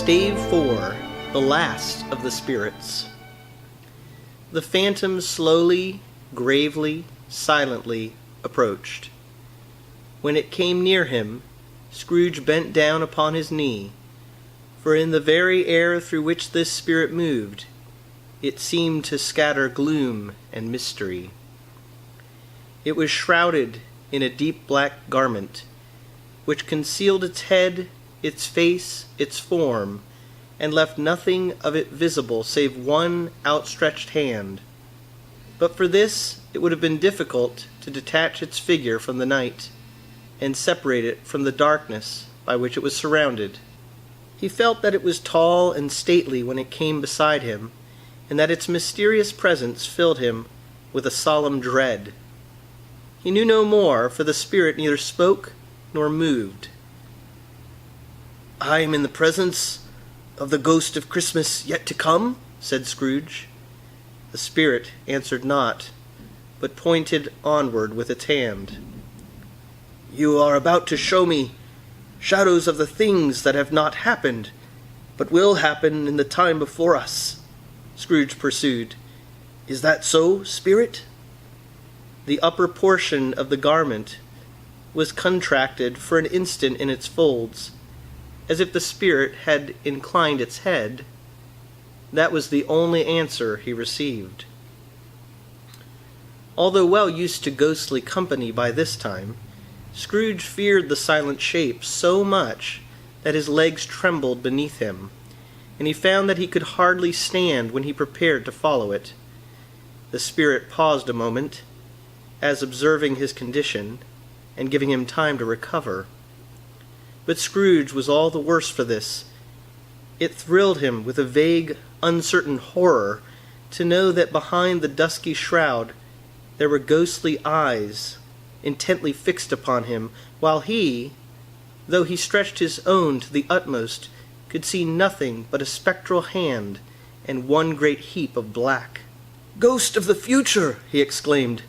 Stave Four, the last of the spirits. The phantom slowly, gravely, silently approached. When it came near him, Scrooge bent down upon his knee, for in the very air through which this spirit moved, it seemed to scatter gloom and mystery. It was shrouded in a deep black garment, which concealed its head, its face, its form, and left nothing of it visible save one outstretched hand. But for this it would have been difficult to detach its figure from the night, and separate it from the darkness by which it was surrounded. He felt that it was tall and stately when it came beside him, and that its mysterious presence filled him with a solemn dread. He knew no more, for the spirit neither spoke nor moved. "I am in the presence of the ghost of Christmas yet to come," said Scrooge. The spirit answered not, but pointed onward with its hand. "You are about to show me shadows of the things that have not happened, but will happen in the time before us," Scrooge pursued. "Is that so, spirit?" The upper portion of the garment was contracted for an instant in its folds, as if the spirit had inclined its head. That was the only answer he received. Although well used to ghostly company by this time, Scrooge feared the silent shape so much that his legs trembled beneath him, and he found that he could hardly stand when he prepared to follow it. The spirit paused a moment, as observing his condition, and giving him time to recover. But Scrooge was all the worse for this. It thrilled him with a vague, uncertain horror to know that behind the dusky shroud there were ghostly eyes intently fixed upon him, while he, though he stretched his own to the utmost, could see nothing but a spectral hand and one great heap of black. "Ghost of the future!" he exclaimed.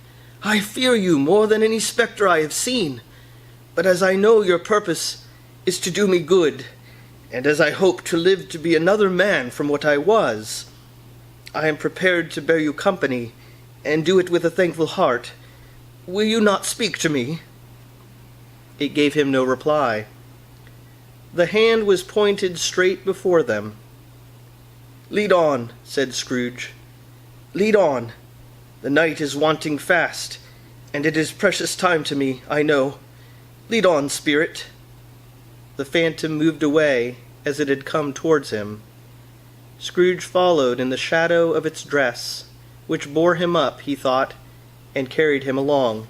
"I fear you more than any spectre I have seen. But as I know your purpose is to do me good, and as I hope to live to be another man from what I was, I am prepared to bear you company, and do it with a thankful heart. Will you not speak to me?" It gave him no reply. The hand was pointed straight before them. "Lead on," said Scrooge. "Lead on. The night is wanting fast, and it is precious time to me, I know. Lead on, spirit." The phantom moved away as it had come towards him. Scrooge followed in the shadow of its dress, which bore him up, he thought, and carried him along.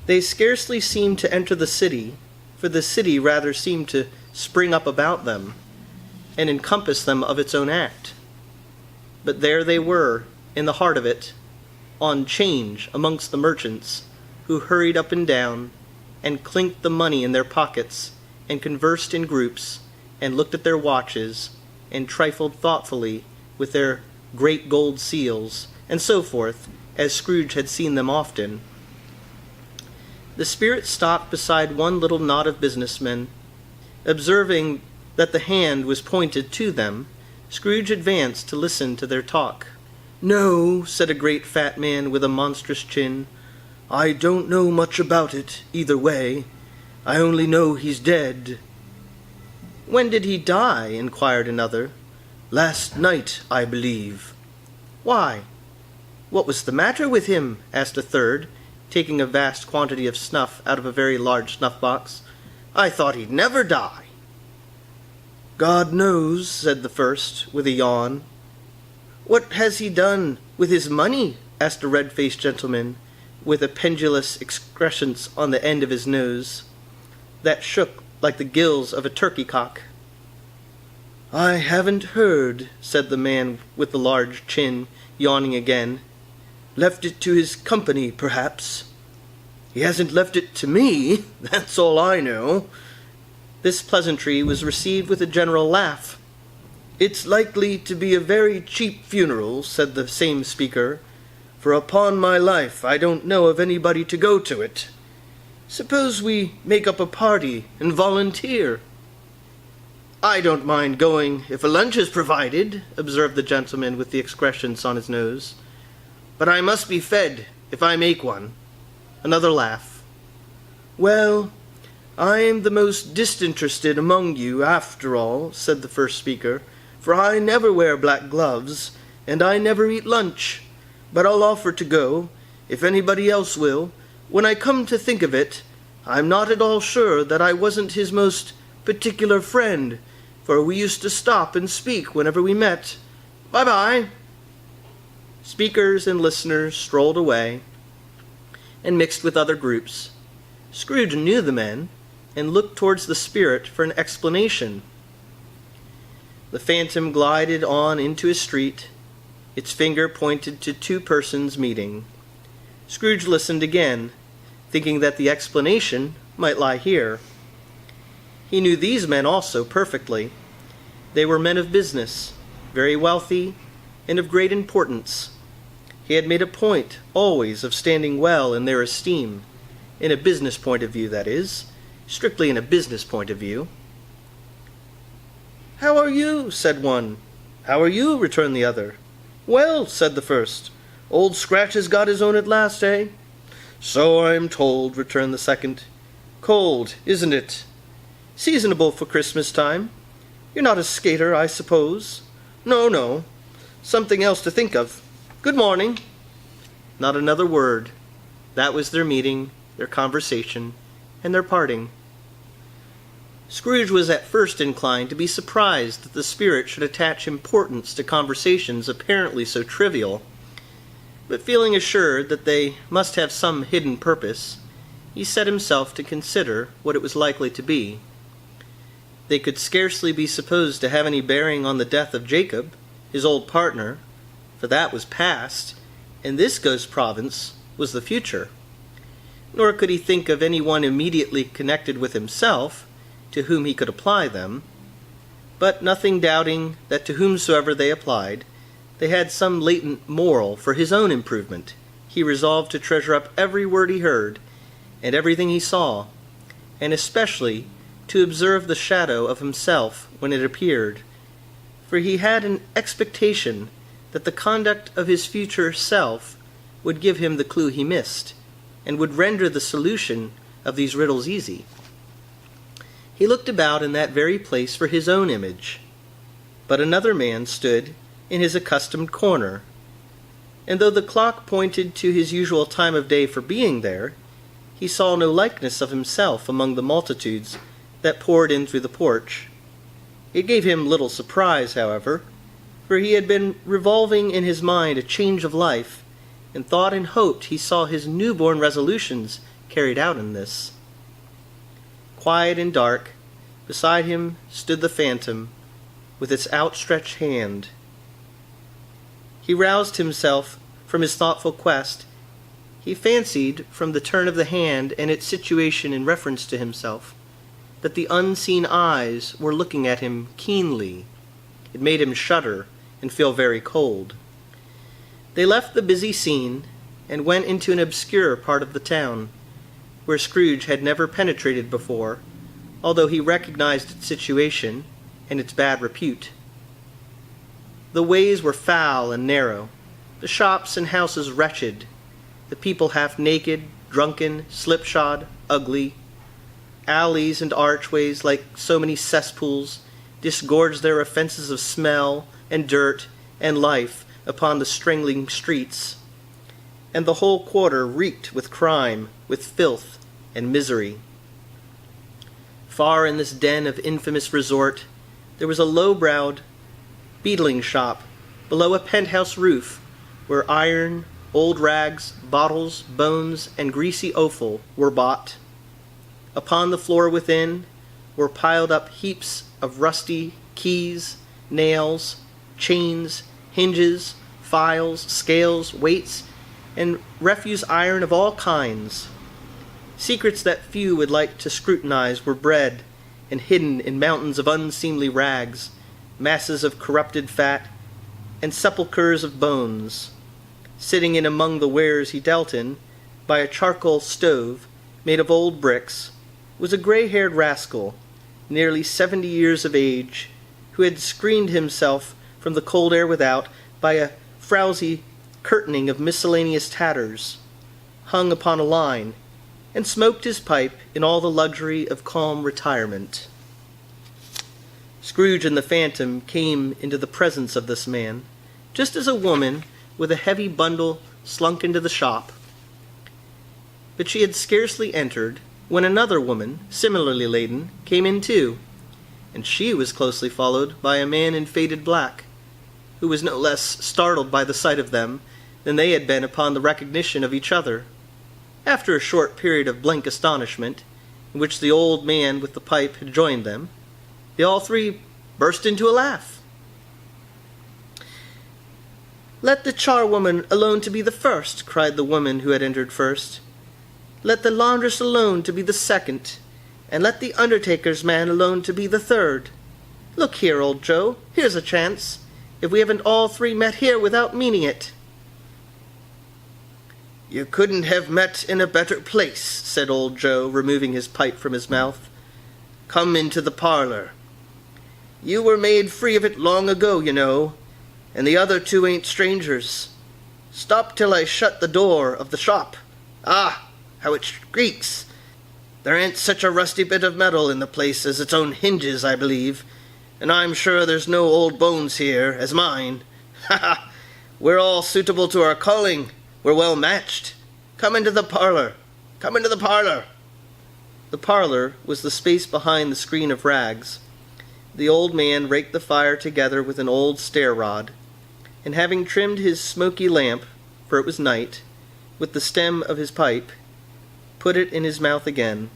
They scarcely seemed to enter the city, for the city rather seemed to spring up about them, and encompass them of its own act. But there they were, in the heart of it, on 'change amongst the merchants, who hurried up and down, and clinked the money in their pockets, and conversed in groups, and looked at their watches, and trifled thoughtfully with their great gold seals, and so forth, as Scrooge had seen them often. The spirit stopped beside one little knot of businessmen. Observing that the hand was pointed to them, Scrooge advanced to listen to their talk. "No," said a great fat man with a monstrous chin, "I don't know much about it, either way. I only know he's dead." "When did he die?" inquired another. "Last night, I believe." "Why? What was the matter with him?" asked a third, taking a vast quantity of snuff out of a very large snuff-box. "I thought he'd never die." "God knows," said the first, with a yawn. "What has he done with his money?" asked a red-faced gentleman, with a pendulous excrescence on the end of his nose, that shook like the gills of a turkey-cock. "I haven't heard," said the man with the large chin, yawning again. "Left it to his company, perhaps." "He hasn't left it to me, that's all I know." This pleasantry was received with a general laugh. "It's likely to be a very cheap funeral," said the same speaker, "for upon my life I don't know of anybody to go to it. Suppose we make up a party and volunteer?" "I don't mind going if a lunch is provided," observed the gentleman with the excrescence on his nose. "But I must be fed if I make one." Another laugh. "Well, I am the most disinterested among you, after all," said the first speaker, "for I never wear black gloves, and I never eat lunch. But I'll offer to go, if anybody else will. When I come to think of it, I'm not at all sure that I wasn't his most particular friend, for we used to stop and speak whenever we met. Bye-bye." Speakers and listeners strolled away and mixed with other groups. Scrooge knew the men and looked towards the spirit for an explanation. The phantom glided on into a street. Its finger pointed to two persons meeting. Scrooge listened again, thinking that the explanation might lie here. He knew these men also perfectly. They were men of business, very wealthy, and of great importance. He had made a point always of standing well in their esteem, in a business point of view, that is, strictly in a business point of view. "How are you?" said one. "How are you?" returned the other. "Well," said the first. "Old Scratch has got his own at last, eh?" "So I'm told," returned the second. "Cold, isn't it?" "Seasonable for Christmas time. You're not a skater, I suppose?" No. Something else to think of. Good morning." Not another word. That was their meeting, their conversation, and their parting. Scrooge was at first inclined to be surprised that the spirit should attach importance to conversations apparently so trivial, but feeling assured that they must have some hidden purpose, he set himself to consider what it was likely to be. They could scarcely be supposed to have any bearing on the death of Jacob, his old partner, for that was past, and this ghost province was the future. Nor could he think of any one immediately connected with himself, to whom he could apply them, but nothing doubting that to whomsoever they applied, they had some latent moral for his own improvement, he resolved to treasure up every word he heard, and everything he saw, and especially to observe the shadow of himself when it appeared, for he had an expectation that the conduct of his future self would give him the clue he missed, and would render the solution of these riddles easy. He looked about in that very place for his own image, but another man stood in his accustomed corner, and though the clock pointed to his usual time of day for being there, he saw no likeness of himself among the multitudes that poured in through the porch. It gave him little surprise, however, for he had been revolving in his mind a change of life, and thought and hoped he saw his newborn resolutions carried out in this. Quiet and dark, beside him stood the phantom, with its outstretched hand. He roused himself from his thoughtful quest. He fancied, from the turn of the hand and its situation in reference to himself, that the unseen eyes were looking at him keenly. It made him shudder and feel very cold. They left the busy scene and went into an obscure part of the town, where Scrooge had never penetrated before, although he recognized its situation and its bad repute. The ways were foul and narrow, the shops and houses wretched, the people half naked, drunken, slipshod, ugly. Alleys and archways, like so many cesspools, disgorged their offenses of smell and dirt and life upon the strangling streets, and the whole quarter reeked with crime, with filth, and misery. Far in this den of infamous resort, there was a low-browed beetling shop below a penthouse roof, where iron, old rags, bottles, bones, and greasy offal were bought. Upon the floor within were piled up heaps of rusty keys, nails, chains, hinges, files, scales, weights, and refuse iron of all kinds. Secrets that few would like to scrutinize were bred and hidden in mountains of unseemly rags, masses of corrupted fat, and sepulchres of bones. Sitting in among the wares he dealt in, by a charcoal stove made of old bricks, was a gray-haired rascal, nearly 70 years of age, who had screened himself from the cold air without by a frowsy curtaining of miscellaneous tatters, hung upon a line, and smoked his pipe in all the luxury of calm retirement. Scrooge and the Phantom came into the presence of this man, just as a woman with a heavy bundle slunk into the shop. But she had scarcely entered when another woman, similarly laden, came in too, and she was closely followed by a man in faded black, who was no less startled by the sight of them than they had been upon the recognition of each other. After a short period of blank astonishment, in which the old man with the pipe had joined them, they all three burst into a laugh. "Let the charwoman alone to be the first," cried the woman who had entered first. "Let the laundress alone to be the second, and let the undertaker's man alone to be the third. Look here, old Joe, here's a chance, if we haven't all three met here without meaning it." "You couldn't have met in a better place," said old Joe, removing his pipe from his mouth. "Come into the parlor. You were made free of it long ago, you know, and the other two ain't strangers. Stop till I shut the door of the shop. Ah, how it creaks! There ain't such a rusty bit of metal in the place as its own hinges, I believe, and I'm sure there's no old bones here as mine. Ha ha! We're all suitable to our calling. We're well matched. Come into the parlor. Come into the parlor." The parlor was the space behind the screen of rags. The old man raked the fire together with an old stair-rod, and having trimmed his smoky lamp, for it was night, with the stem of his pipe, put it in his mouth again.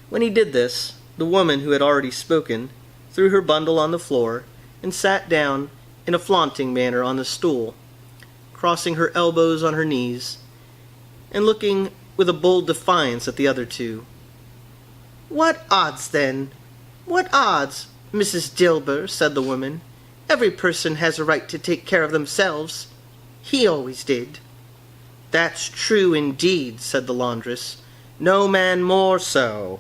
When he did this, the woman who had already spoken threw her bundle on the floor and sat down in a flaunting manner on the stool, crossing her elbows on her knees, and looking with a bold defiance at the other two. "What odds, then? What odds, Mrs. Dilber?" said the woman. "Every person has a right to take care of themselves. He always did." "That's true indeed," said the laundress. "No man more so."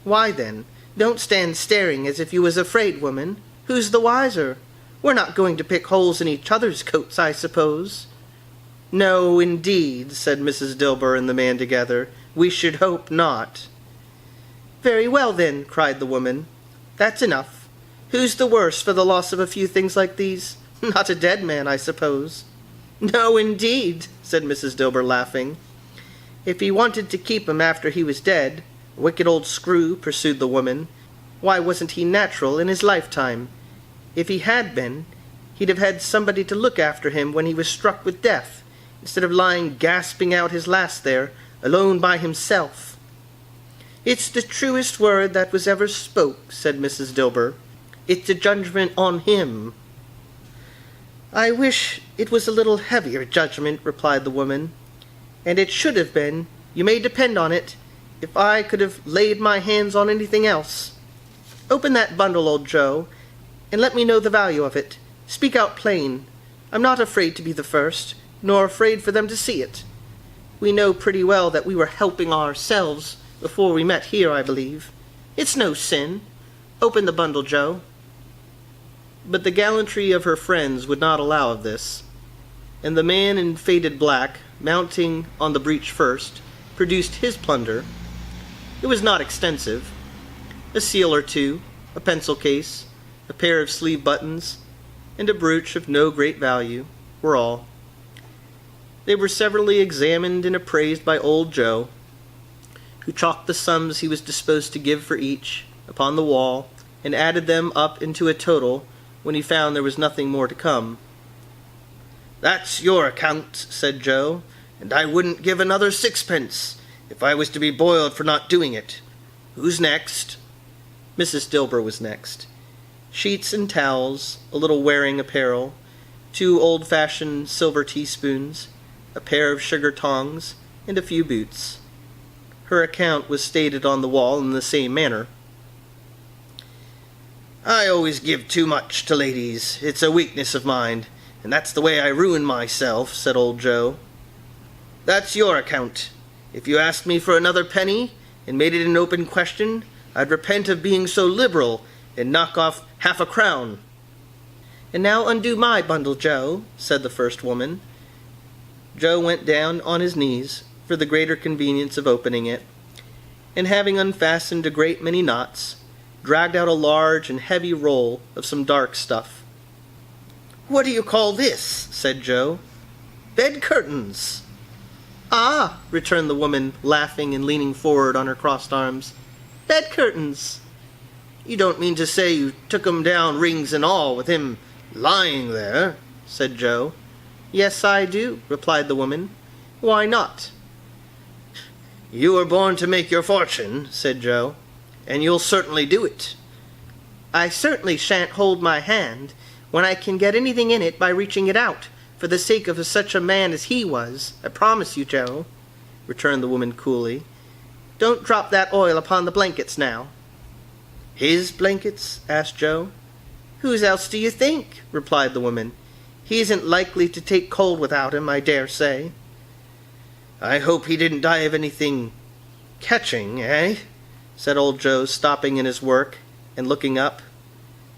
"Why, then, don't stand staring as if you was afraid, woman. Who's the wiser? We're not going to pick holes in each other's coats, I suppose." "No, indeed," said Mrs. Dilber and the man together. "We should hope not." "Very well, then," cried the woman. "That's enough. Who's the worse for the loss of a few things like these? Not a dead man, I suppose." "No, indeed," said Mrs. Dilber, laughing. "If he wanted to keep him after he was dead, wicked old screw," pursued the woman, "why wasn't he natural in his lifetime? If he had been, he'd have had somebody to look after him when he was struck with death, instead of lying gasping out his last there, alone by himself." "It's the truest word that was ever spoke," said Mrs. Dilber. "It's a judgment on him." "I wish it was a little heavier judgment," replied the woman. "And it should have been, you may depend on it, if I could have laid my hands on anything else. Open that bundle, old Joe, and let me know the value of it. Speak out plain. I'm not afraid to be the first, nor afraid for them to see it. We know pretty well that we were helping ourselves before we met here, I believe. It's no sin. Open the bundle, Joe." But the gallantry of her friends would not allow of this, and the man in faded black, mounting on the breech first, produced his plunder. It was not extensive. A seal or two, a pencil case, a pair of sleeve buttons, and a brooch of no great value were all. They were severally examined and appraised by old Joe, who chalked the sums he was disposed to give for each upon the wall, and added them up into a total when he found there was nothing more to come. "That's your account," said Joe, "and I wouldn't give another sixpence if I was to be boiled for not doing it. Who's next?" Mrs. Dilber was next. Sheets and towels, a little wearing apparel, 2 old-fashioned silver teaspoons, a pair of sugar tongs, and a few boots. Her account was stated on the wall in the same manner. "I always give too much to ladies. It's a weakness of mine, and that's the way I ruin myself," said old Joe. "That's your account. If you asked me for another penny, and made it an open question, I'd repent of being so liberal, and knock off half a crown." "And now undo my bundle, Joe," said the first woman. Joe went down on his knees for the greater convenience of opening it, and having unfastened a great many knots, dragged out a large and heavy roll of some dark stuff. "What do you call this?" said Joe. "Bed curtains." "Ah," returned the woman, laughing and leaning forward on her crossed arms. "Bed curtains." "You don't mean to say you took 'em down, rings and all, with him lying there?" said Joe. "Yes, I do," replied the woman. "Why not?" "You were born to make your fortune," said Joe, "and you'll certainly do it." "I certainly shan't hold my hand when I can get anything in it by reaching it out, for the sake of such a man as he was, I promise you, Joe," returned the woman coolly. "Don't drop that oil upon the blankets now." "His blankets?" asked Joe. "Whose else do you think?" replied the woman. "He isn't likely to take cold without him, I dare say." "I hope he didn't die of anything catching, eh?" said old Joe, stopping in his work and looking up.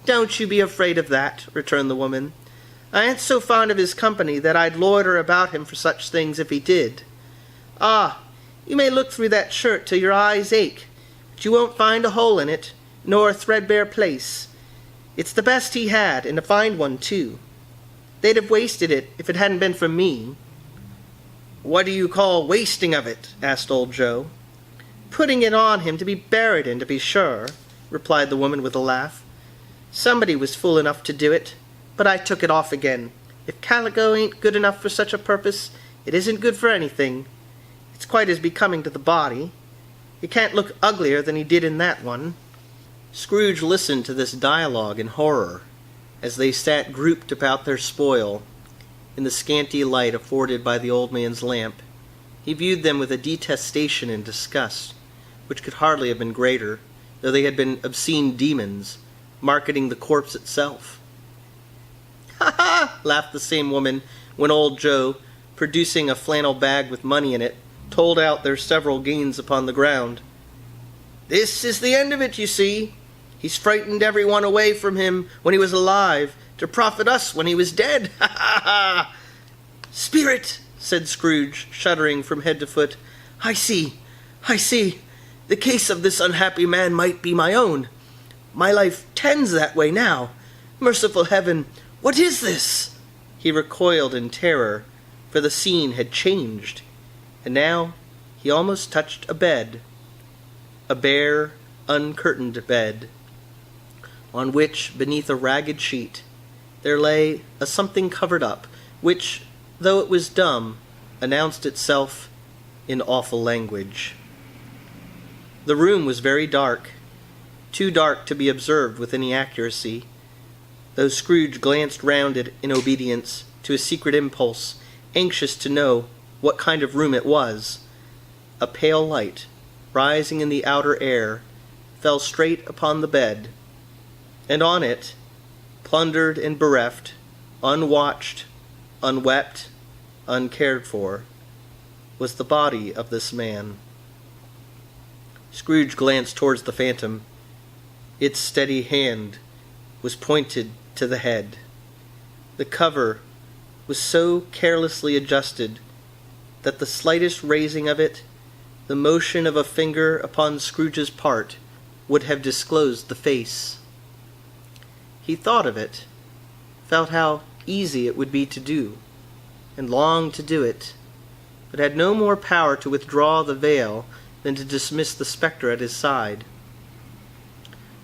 "Don't you be afraid of that," returned the woman. "I ain't so fond of his company that I'd loiter about him for such things if he did. Ah, you may look through that shirt till your eyes ache, but you won't find a hole in it, nor a threadbare place. It's the best he had, and a fine one, too. They'd have wasted it if it hadn't been for me." "What do you call wasting of it?" asked old Joe. "Putting it on him to be buried in, to be sure," replied the woman with a laugh. "Somebody was fool enough to do it, but I took it off again. If calico ain't good enough for such a purpose, it isn't good for anything. It's quite as becoming to the body. He can't look uglier than he did in that one." Scrooge listened to this dialogue in horror, as they sat grouped about their spoil, in the scanty light afforded by the old man's lamp. He viewed them with a detestation and disgust, which could hardly have been greater, though they had been obscene demons, marketing the corpse itself. "Ha ha!" laughed the same woman, when old Joe, producing a flannel bag with money in it, told out their several gains upon the ground. "This is the end of it, you see. He's frightened everyone away from him when he was alive, to profit us when he was dead. Ha ha ha!" "Spirit!" said Scrooge, shuddering from head to foot. I see. The case of this unhappy man might be my own. My life tends that way now. Merciful heaven, what is this?" He recoiled in terror, for the scene had changed, and now he almost touched a bed. A bare, uncurtained bed, on which, beneath a ragged sheet, there lay a something covered up, which, though it was dumb, announced itself in awful language. The room was very dark, too dark to be observed with any accuracy, though Scrooge glanced round it in obedience to a secret impulse, anxious to know what kind of room it was. A pale light, rising in the outer air, fell straight upon the bed, and on it, plundered and bereft, unwatched, unwept, uncared for, was the body of this man. Scrooge glanced towards the phantom. Its steady hand was pointed to the head. The cover was so carelessly adjusted that the slightest raising of it, the motion of a finger upon Scrooge's part, would have disclosed the face. He thought of it, felt how easy it would be to do, and longed to do it, but had no more power to withdraw the veil than to dismiss the spectre at his side.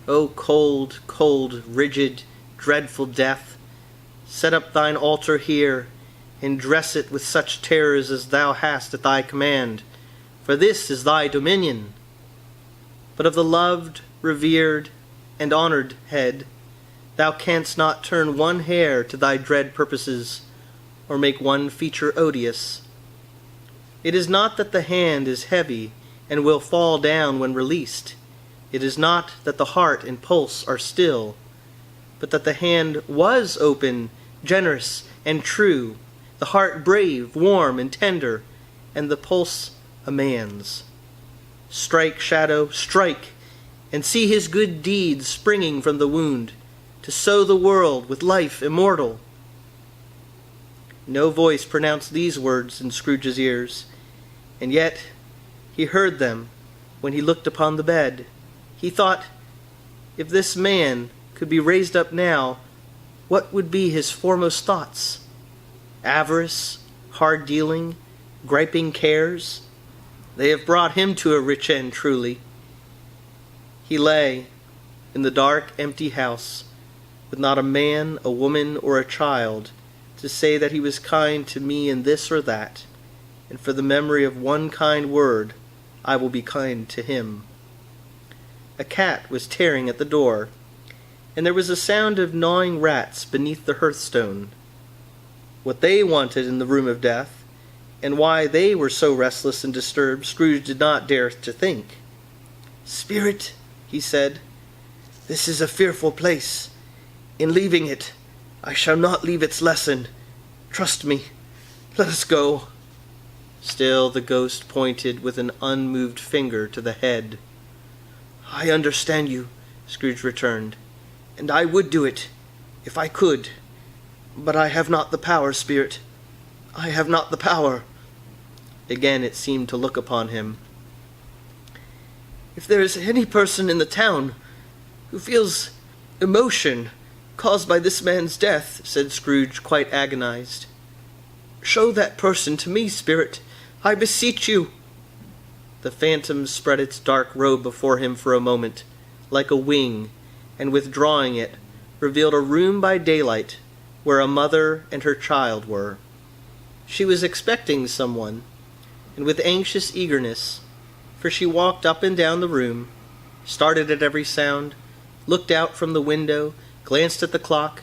O cold, cold, rigid, dreadful death, set up thine altar here, and dress it with such terrors as thou hast at thy command, for this is thy dominion. But of the loved, revered, and honored head, thou canst not turn one hair to thy dread purposes, or make one feature odious. It is not that the hand is heavy and will fall down when released. It is not that the heart and pulse are still, but that the hand was open, generous, and true, the heart brave, warm, and tender, and the pulse a man's. Strike, shadow, strike, and see his good deeds springing from the wound, to sow the world with life immortal." No voice pronounced these words in Scrooge's ears, and yet he heard them when he looked upon the bed. He thought, if this man could be raised up now, what would be his foremost thoughts? Avarice, hard dealing, griping cares? They have brought him to a rich end, truly. He lay in the dark, empty house, with not a man, a woman, or a child to say that he was kind to me in this or that, and for the memory of one kind word, I will be kind to him. A cat was tearing at the door, and there was a sound of gnawing rats beneath the hearthstone. What they wanted in the room of death, and why they were so restless and disturbed, Scrooge did not dare to think. "Spirit," he said, "this is a fearful place. In leaving it, I shall not leave its lesson. Trust me. Let us go." Still the ghost pointed with an unmoved finger to the head. "I understand you," Scrooge returned, "and I would do it, if I could. But I have not the power, Spirit. I have not the power." Again it seemed to look upon him. "If there is any person in the town who feels emotion caused by this man's death," said Scrooge, quite agonized, "show that person to me, Spirit. I beseech you." The phantom spread its dark robe before him for a moment, like a wing, and withdrawing it, revealed a room by daylight, where a mother and her child were. She was expecting someone, and with anxious eagerness, for she walked up and down the room, started at every sound, looked out from the window, glanced at the clock,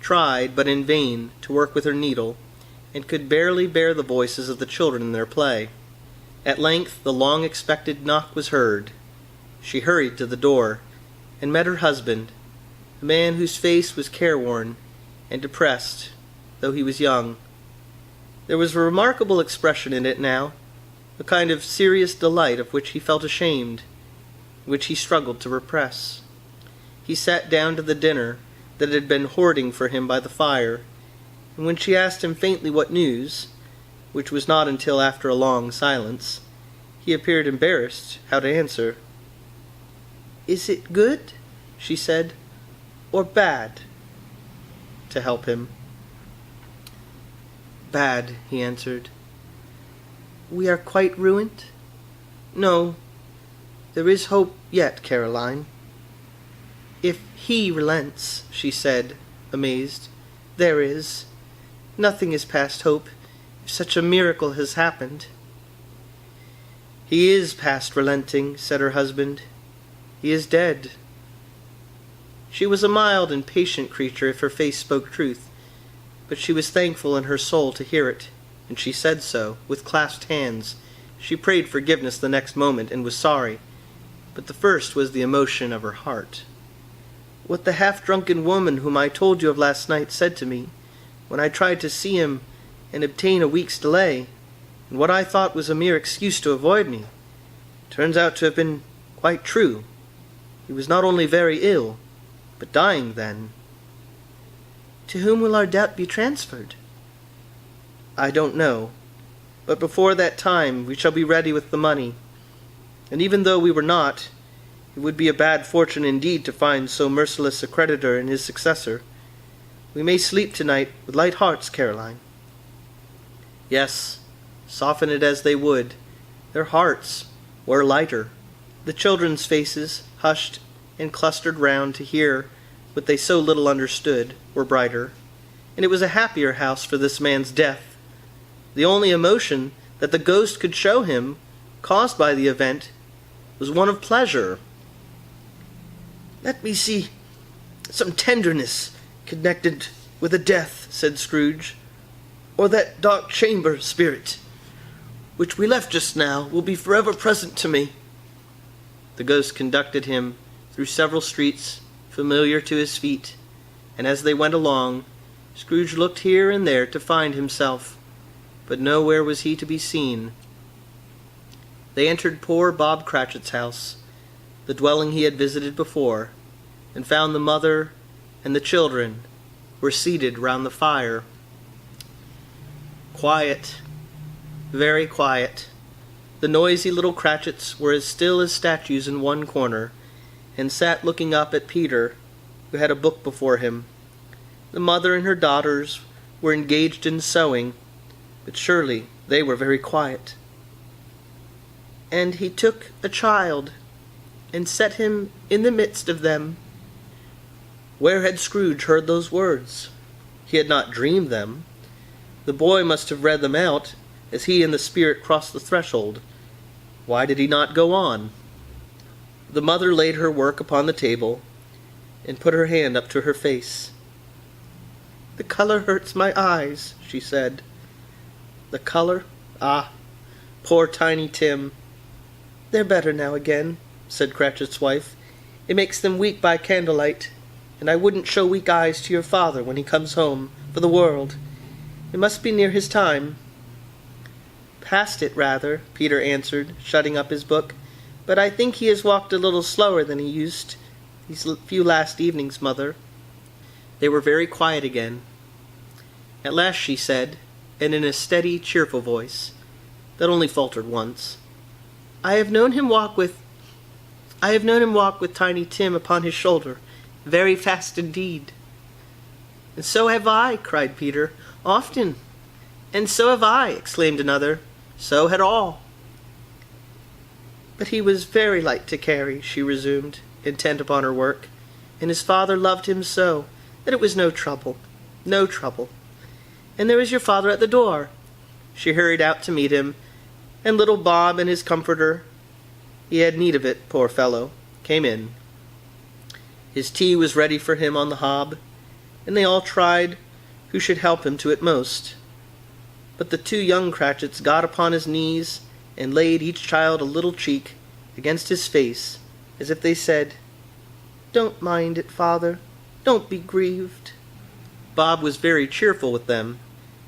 tried, but in vain, to work with her needle, and could barely bear the voices of the children in their play. At length the long-expected knock was heard. She hurried to the door, and met her husband, a man whose face was careworn and depressed, though he was young. There was a remarkable expression in it now, a kind of serious delight of which he felt ashamed, which he struggled to repress. He sat down to the dinner that had been hoarding for him by the fire, and when she asked him faintly what news, which was not until after a long silence, he appeared embarrassed how to answer. "Is it good," she said, "or bad?" to help him. "Bad," he answered. "We are quite ruined?" "No, there is hope yet, Caroline." "If he relents," she said, amazed, "there is. Nothing is past hope, if such a miracle has happened." "He is past relenting," said her husband. "He is dead." She was a mild and patient creature if her face spoke truth, but she was thankful in her soul to hear it, and she said so, with clasped hands. She prayed forgiveness the next moment, and was sorry, but the first was the emotion of her heart. "What the half-drunken woman whom I told you of last night said to me, when I tried to see him and obtain a week's delay, and what I thought was a mere excuse to avoid me, turns out to have been quite true. He was not only very ill, but dying then." "To whom will our debt be transferred?" "I don't know, but before that time we shall be ready with the money, and even though we were not, it would be a bad fortune indeed to find so merciless a creditor in his successor. We may sleep tonight with light hearts, Caroline." Yes, soften it as they would, their hearts were lighter. The children's faces, hushed and clustered round to hear what they so little understood, were brighter, and it was a happier house for this man's death. The only emotion that the ghost could show him, caused by the event, was one of pleasure. "Let me see some tenderness connected with a death," said Scrooge, "or that dark chamber, Spirit, which we left just now, will be forever present to me." The ghost conducted him through several streets, familiar to his feet, and as they went along, Scrooge looked here and there to find himself, but nowhere was he to be seen. They entered poor Bob Cratchit's house. the dwelling he had visited before, and found the mother and the children were seated round the fire. Quiet, very quiet. The noisy little Cratchits were as still as statues in one corner, and sat looking up at Peter, who had a book before him. The mother and her daughters were engaged in sewing, but surely they were very quiet. And he took a child, and set him in the midst of them. Where had Scrooge heard those words? He had not dreamed them. The boy must have read them out as he and the spirit crossed the threshold. Why did he not go on? The mother laid her work upon the table, and put her hand up to her face. "The color hurts my eyes," she said. "The color? Ah, poor Tiny Tim." "They're better now again," said Cratchit's wife. "It makes them weak by candlelight, and I wouldn't show weak eyes to your father when he comes home, for the world. It must be near his time." "Past it, rather," Peter answered, shutting up his book. "But I think he has walked a little slower than he used these few last evenings, Mother." They were very quiet again. At last she said, and in a steady, cheerful voice, that only faltered once, I have known him walk with Tiny Tim upon his shoulder, very fast indeed." "And so have I," cried Peter. "Often." "And so have I," exclaimed another. "So had all." "But he was very light to carry," she resumed, intent upon her work, "and his father loved him so that it was no trouble. And there was your father at the door." She hurried out to meet him, and little Bob and his comforter, he had need of it, poor fellow, came in. His tea was ready for him on the hob, and they all tried who should help him to it most. But the two young Cratchits got upon his knees, and laid each child a little cheek against his face, as if they said, "Don't mind it, father. Don't be grieved." Bob was very cheerful with them,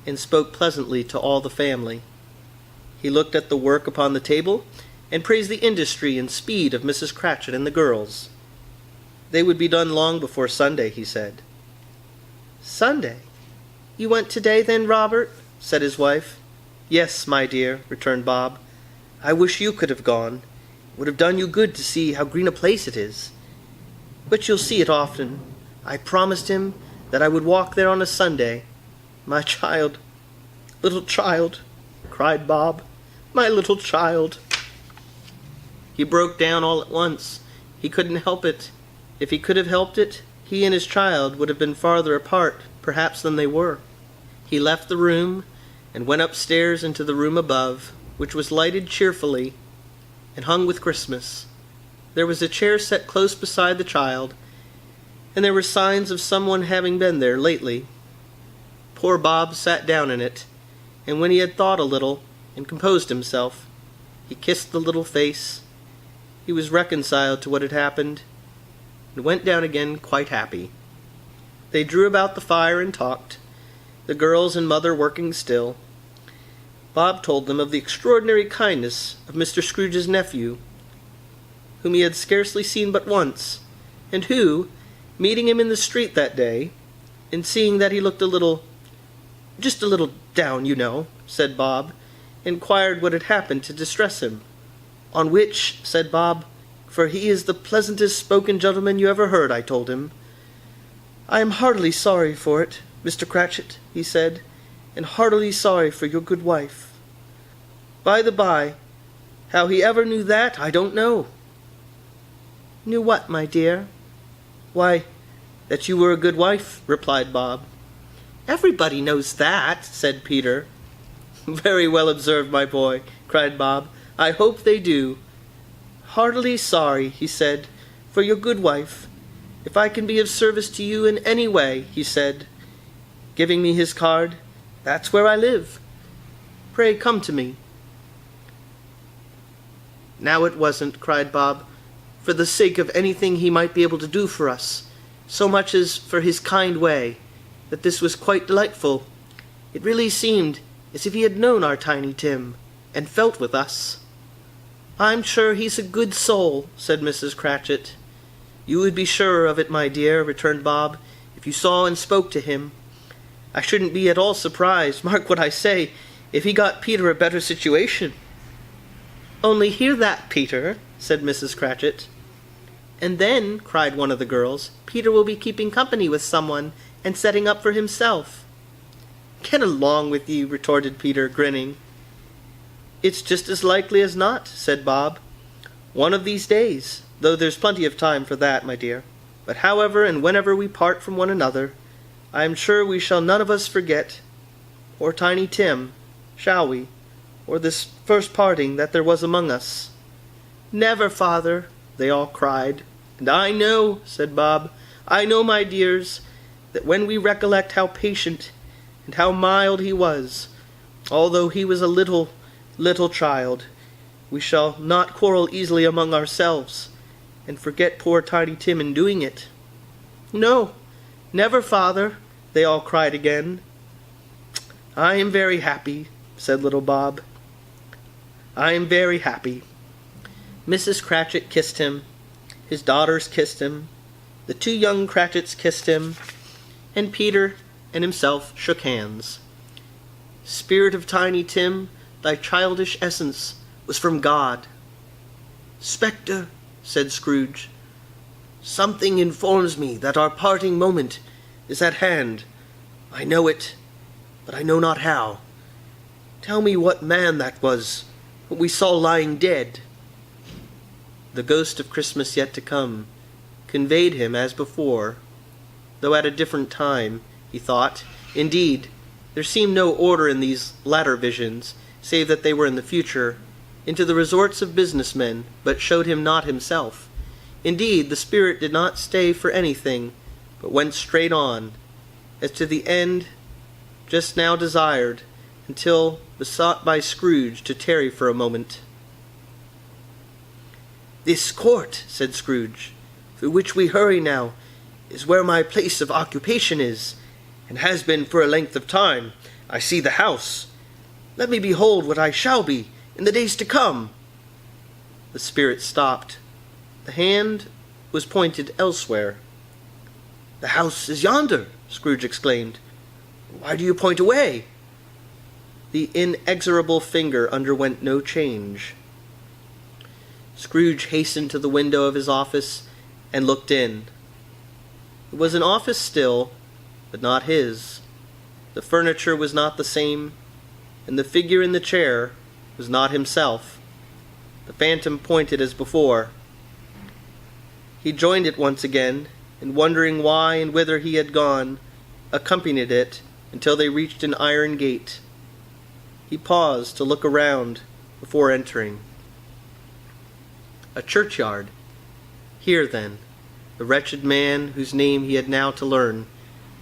and spoke pleasantly to all the family. He looked at the work upon the table, and praised the industry and speed of Mrs. Cratchit and the girls. They would be done long before Sunday, he said. "Sunday? You went today, then, Robert?" said his wife. "Yes, my dear," returned Bob. "I wish you could have gone. It would have done you good to see how green a place it is. But you'll see it often. I promised him that I would walk there on a Sunday. My child, little child," cried Bob, "my little child." He broke down all at once. He couldn't help it. If he could have helped it, he and his child would have been farther apart, perhaps, than they were. He left the room, and went upstairs into the room above, which was lighted cheerfully, and hung with Christmas. There was a chair set close beside the child, and there were signs of someone having been there lately. Poor Bob sat down in it, and when he had thought a little, and composed himself, he kissed the little face. He was reconciled to what had happened, and went down again quite happy. They drew about the fire and talked, the girls and mother working still. Bob told them of the extraordinary kindness of Mr. Scrooge's nephew, whom he had scarcely seen but once, and who, meeting him in the street that day, and seeing that he looked just a little down, you know, said Bob, inquired what had happened to distress him. "On which," said Bob, "for he is the pleasantest spoken gentleman you ever heard," I told him. "I am heartily sorry for it, Mr. Cratchit," he said, "and heartily sorry for your good wife. By the by, how he ever knew that, I don't know." "Knew what, my dear?" "Why, that you were a good wife," replied Bob. "Everybody knows that," said Peter. "Very well observed, my boy," cried Bob. "I hope they do." "Heartily sorry," he said, "for your good wife. If I can be of service to you in any way," he said, giving me his card, "that's where I live. Pray come to me." "Now it wasn't," cried Bob, "for the sake of anything he might be able to do for us, so much as for his kind way, that this was quite delightful. It really seemed as if he had known our Tiny Tim, and felt with us." "I'm sure he's a good soul," said Mrs. Cratchit. "You would be sure of it, my dear," returned Bob, "if you saw and spoke to him. I shouldn't be at all surprised, mark what I say, if he got Peter a better situation." "Only hear that, Peter," said Mrs. Cratchit. "And then," cried one of the girls, "Peter will be keeping company with someone and setting up for himself." "Get along with you," retorted Peter, grinning. "It's just as likely as not," said Bob. "One of these days, though there's plenty of time for that, my dear. But however and whenever we part from one another, I am sure we shall none of us forget, or Tiny Tim, shall we, or this first parting that there was among us." "Never, father," they all cried. "And I know," said Bob, "I know, my dears, that when we recollect how patient and how mild he was, although he was a little child, we shall not quarrel easily among ourselves, and forget poor Tiny Tim in doing it." "No, never, father," they all cried again. "I am very happy," said little Bob. "I am very happy." Mrs. Cratchit kissed him, his daughters kissed him, the two young Cratchits kissed him, and Peter and himself shook hands. "Spirit of Tiny Tim, thy childish essence was from God." "Spectre," said Scrooge, "something informs me that our parting moment is at hand. I know it, but I know not how. Tell me what man that was, whom we saw lying dead." The ghost of Christmas yet to come conveyed him as before, though at a different time, he thought. Indeed, there seemed no order in these latter visions, save that they were in the future, into the resorts of businessmen, but showed him not himself. Indeed, the spirit did not stay for anything, but went straight on, as to the end just now desired, until besought by Scrooge to tarry for a moment. "This court," said Scrooge, "through which we hurry now, is where my place of occupation is, and has been for a length of time. I see the house. Let me behold what I shall be in the days to come." The spirit stopped. The hand was pointed elsewhere. "The house is yonder," Scrooge exclaimed. "Why do you point away?" The inexorable finger underwent no change. Scrooge hastened to the window of his office and looked in. It was an office still, but not his. The furniture was not the same, and the figure in the chair was not himself. The phantom pointed as before. He joined it once again, and wondering why and whither he had gone, accompanied it until they reached an iron gate. He paused to look around before entering. A churchyard. Here, then, the wretched man, whose name he had now to learn,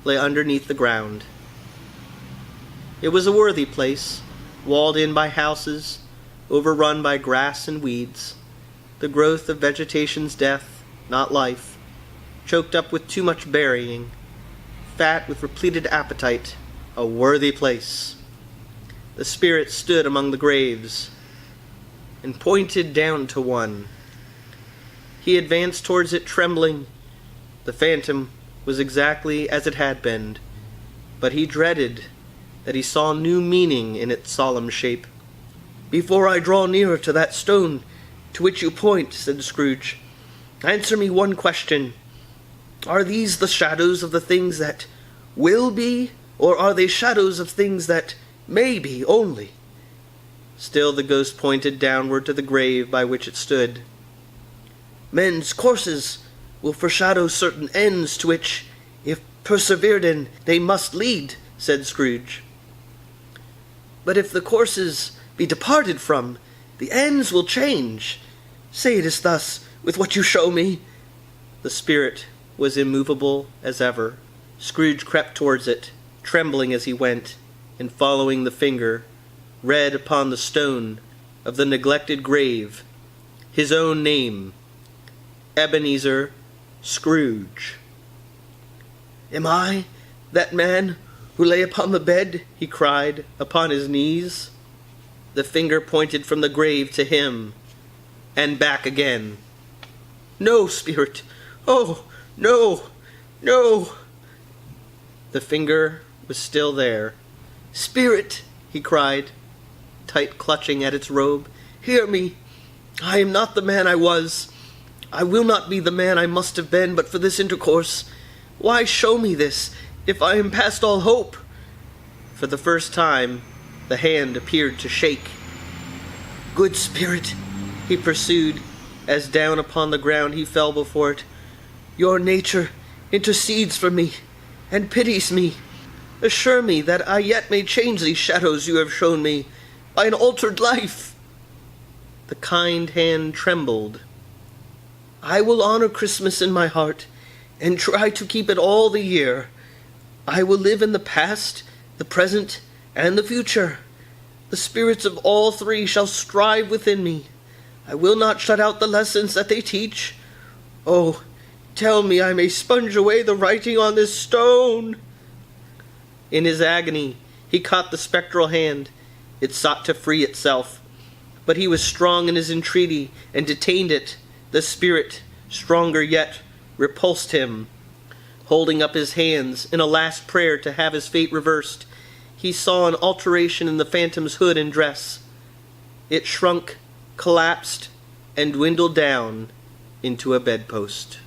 lay underneath the ground. It was a worthy place, walled in by houses, overrun by grass and weeds, the growth of vegetation's death, not life, choked up with too much burying, fat with repleted appetite, a worthy place. The spirit stood among the graves, and pointed down to one. He advanced towards it trembling. The phantom was exactly as it had been, but he dreaded that he saw new meaning in its solemn shape. "Before I draw nearer to that stone to which you point," said Scrooge, "answer me one question. Are these the shadows of the things that will be, or are they shadows of things that may be only?" Still the ghost pointed downward to the grave by which it stood. "Men's courses will foreshadow certain ends to which, if persevered in, they must lead," said Scrooge. "But if the courses be departed from, the ends will change. Say it is thus with what you show me." The spirit was immovable as ever. Scrooge crept towards it, trembling as he went, and following the finger, read upon the stone of the neglected grave his own name, Ebenezer Scrooge. "Am I that man who lay upon the bed?" he cried, upon his knees. The finger pointed from the grave to him. and back again. "No, spirit! Oh, no, no!" The finger was still there. "Spirit!" he cried, tight clutching at its robe. "Hear me! I am not the man I was. I will not be the man I must have been but for this intercourse. Why show me this, if I am past all hope?" For the first time, the hand appeared to shake. "Good spirit," he pursued, as down upon the ground he fell before it, "your nature intercedes for me, and pities me. Assure me that I yet may change these shadows you have shown me, by an altered life." The kind hand trembled. "I will honor Christmas in my heart, and try to keep it all the year. I will live in the past, the present, and the future. The spirits of all three shall strive within me. I will not shut out the lessons that they teach. Oh, tell me I may sponge away the writing on this stone." In his agony, he caught the spectral hand. It sought to free itself, but he was strong in his entreaty and detained it. The spirit, stronger yet, repulsed him. Holding up his hands in a last prayer to have his fate reversed, he saw an alteration in the phantom's hood and dress. It shrunk, collapsed, and dwindled down into a bedpost.